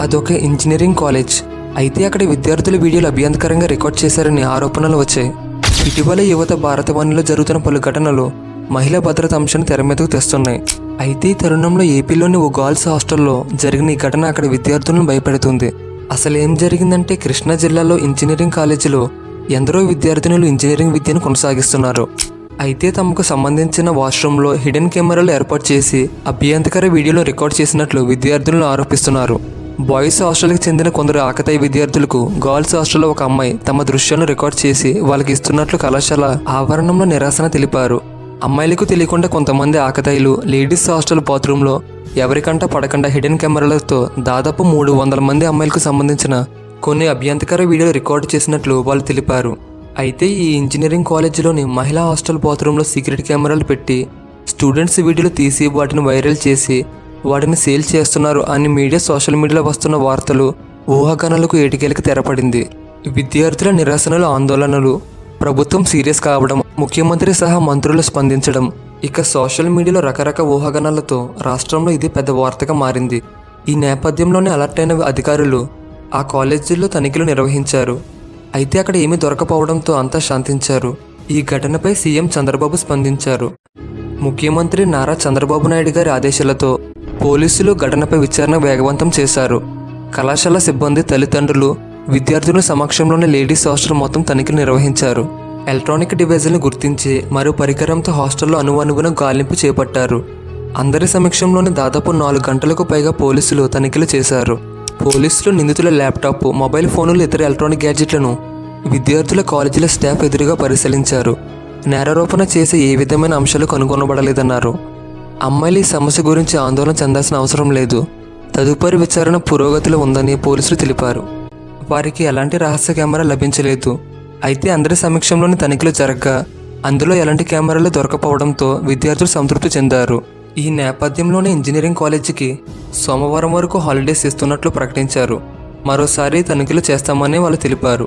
అదొక engineering college. అయితే అక్కడ విద్యార్థుల వీడియోలు అభ్యంతకరంగా రికార్డ్ చేశారని ఆరోపణలు వచ్చాయి. ఇటీవల యువత భారతవనిలో జరుగుతున్న పలు ఘటనలు మహిళా భద్రత అంశాన్ని తెర మీదకు తెస్తున్నాయి. అయితే ఈ తరుణంలో ఏపీలోని ఓ గర్ల్స్ హాస్టల్లో జరిగిన ఈ ఘటన అక్కడ విద్యార్థులను భయపెడుతుంది. అసలు ఏం జరిగిందంటే, కృష్ణా జిల్లాలో ఇంజనీరింగ్ కాలేజీలో ఎందరో విద్యార్థినులు ఇంజనీరింగ్ విద్యను కొనసాగిస్తున్నారు. అయితే తమకు సంబంధించిన వాష్రూమ్లో హిడెన్ కెమెరాలు ఏర్పాటు చేసి అభ్యంతకర వీడియోలు రికార్డ్ చేసినట్లు విద్యార్థులను ఆరోపిస్తున్నారు. బాయ్స్ హాస్టల్కి చెందిన కొందరు ఆకతాయి విద్యార్థులకు గర్ల్స్ హాస్టల్లో ఒక అమ్మాయి తమ దృశ్యాలను రికార్డ్ చేసి వాళ్ళకి ఇస్తున్నట్లు కళాశాల ఆవరణంలో నిరసన తెలిపారు. అమ్మాయిలకు తెలియకుండా కొంతమంది ఆకతాయిలు లేడీస్ హాస్టల్ బాత్రూంలో ఎవరికంటా పడకుండా హిడెన్ కెమెరాలతో దాదాపు 300 మంది అమ్మాయిలకు సంబంధించిన కొన్ని అభ్యంతకర వీడియోలు రికార్డు చేసినట్లు వాళ్ళు తెలిపారు. అయితే ఈ ఇంజనీరింగ్ కాలేజీలోని మహిళా హాస్టల్ బాత్రూంలో సీక్రెట్ కెమెరాలు పెట్టి స్టూడెంట్స్ వీడియోలు తీసి వాటిని వైరల్ చేసి వాటిని సేల్ చేస్తున్నారు అని మీడియా, సోషల్ మీడియాలో వస్తున్న వార్తలు ఊహాగానాలకు ఏటికేలకు తెరపడింది. విద్యార్థుల నిరసనలు, ఆందోళనలు, ప్రభుత్వం సీరియస్ కావడం, ముఖ్యమంత్రి సహా మంత్రులు స్పందించడం, ఇక సోషల్ మీడియాలో రకరకాల ఊహాగానాలతో రాష్ట్రంలో ఇది పెద్ద వార్తగా మారింది. ఈ నేపథ్యంలోనే అలర్ట్ అయిన అధికారులు ఆ కాలేజీల్లో తనిఖీలు నిర్వహించారు. అయితే అక్కడ ఏమీ దొరకపోవడంతో అంతా శాంతించారు. ఈ ఘటనపై సీఎం చంద్రబాబు స్పందించారు. ముఖ్యమంత్రి నారా చంద్రబాబు నాయుడు గారి ఆదేశాలతో పోలీసులు ఘటనపై విచారణ వేగవంతం చేశారు. కళాశాల సిబ్బంది, తల్లిదండ్రులు, విద్యార్థుల సమక్షంలోనే లేడీస్ హాస్టల్ మొత్తం తనిఖీలు నిర్వహించారు. ఎలక్ట్రానిక్ డివైజులను గుర్తించి మరో పరికరంతో హాస్టల్లో అనువనుగుణ గాలింపు చేపట్టారు. అందరి సమక్షంలోనే దాదాపు 4 గంటలకు పైగా పోలీసులు తనిఖీలు చేశారు. పోలీసులు నిందితుల ల్యాప్టాప్, మొబైల్ ఫోన్లు, ఇతర ఎలక్ట్రానిక్ గ్యాడ్జెట్లను విద్యార్థుల కాలేజీల స్టాఫ్ ఎదురుగా పరిశీలించారు. నేరారోపణ చేసే ఏ విధమైన అంశాలు కనుగొనబడలేదన్నారు. అమ్మాయిలు ఈ సమస్య గురించి ఆందోళన చెందాల్సిన అవసరం లేదు. తదుపరి విచారణ పురోగతిలో ఉందని పోలీసులు తెలిపారు. వారికి ఎలాంటి రహస్య కెమెరా లభించలేదు. అయితే అందరి సమక్షంలోని తనిఖీలు జరగ్గా అందులో ఎలాంటి కెమెరాలు దొరకపోవడంతో విద్యార్థులు సంతృప్తి చెందారు. ఈ నేపథ్యంలోనే ఇంజనీరింగ్ కాలేజీకి సోమవారం వరకు హాలిడేస్ ఇస్తున్నట్లు ప్రకటించారు. మరోసారి తనిఖీలు చేస్తామని వాళ్ళు తెలిపారు.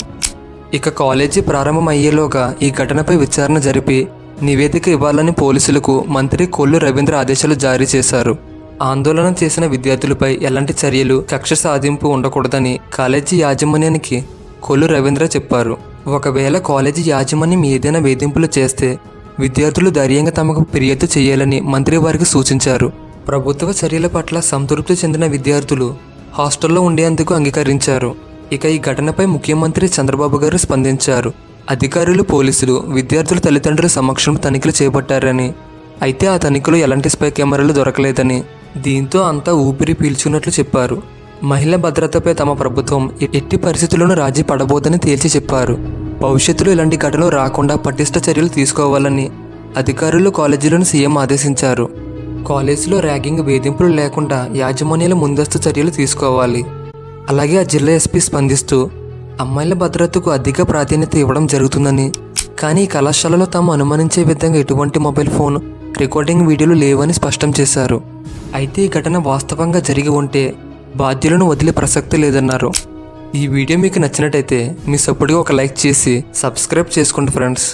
ఇక కాలేజీ ప్రారంభమయ్యేలోగా ఈ ఘటనపై విచారణ జరిపి నివేదిక ఇవ్వాలని పోలీసులకు మంత్రి కొల్లు రవీంద్ర ఆదేశాలు జారీ చేశారు. ఆందోళన చేసిన విద్యార్థులపై ఎలాంటి చర్యలు, కక్ష సాధింపు ఉండకూడదని కాలేజీ యాజమాన్యానికి కొల్లు రవీంద్ర చెప్పారు. ఒకవేళ కాలేజీ యాజమాన్యం ఏదైనా వేధింపులు చేస్తే విద్యార్థులు ధైర్యంగా తమకు ఫిర్యాదు చేయాలని మంత్రి వారికి సూచించారు. ప్రభుత్వ చర్యల పట్ల సంతృప్తి చెందిన విద్యార్థులు హాస్టల్లో ఉండేందుకు అంగీకరించారు. ఇక ఈ ఘటనపై ముఖ్యమంత్రి చంద్రబాబు గారు స్పందించారు. అధికారులు, పోలీసులు విద్యార్థుల తల్లిదండ్రుల సమక్షంలో తనిఖీలు చేపట్టారని, అయితే ఆ తనిఖీలో ఎలాంటి స్పై కెమెరాలు దొరకలేదని, దీంతో అంతా ఊపిరి పీల్చుకున్నట్లు చెప్పారు. మహిళా భద్రతపై తమ ప్రభుత్వం ఎట్టి పరిస్థితుల్లోనూ రాజీ పడబోదని తేల్చి చెప్పారు. భవిష్యత్తులో ఇలాంటి ఘటనలు రాకుండా పటిష్ట చర్యలు తీసుకోవాలని అధికారులు, కాలేజీలను సీఎం ఆదేశించారు. కాలేజీలో ర్యాగింగ్, వేధింపులు లేకుండా యాజమాన్యాలు ముందస్తు చర్యలు తీసుకోవాలి. అలాగే ఆ జిల్లా ఎస్పీ స్పందిస్తూ అమ్మాయిల భద్రతకు అధిక ప్రాధాన్యత ఇవ్వడం జరుగుతుందని, కానీ ఈ కళాశాలలో తాము అనుమానించే విధంగా ఎటువంటి మొబైల్ ఫోన్ రికార్డింగ్ వీడియోలు లేవని స్పష్టం చేశారు. అయితే ఈ ఘటన వాస్తవంగా జరిగి ఉంటే బాధ్యులను వదిలే ప్రసక్తి లేదన్నారు. ఈ వీడియో మీకు నచ్చినట్టయితే మీ సపోర్ట్గా ఒక లైక్ చేసి సబ్స్క్రైబ్ చేసుకోండి ఫ్రెండ్స్.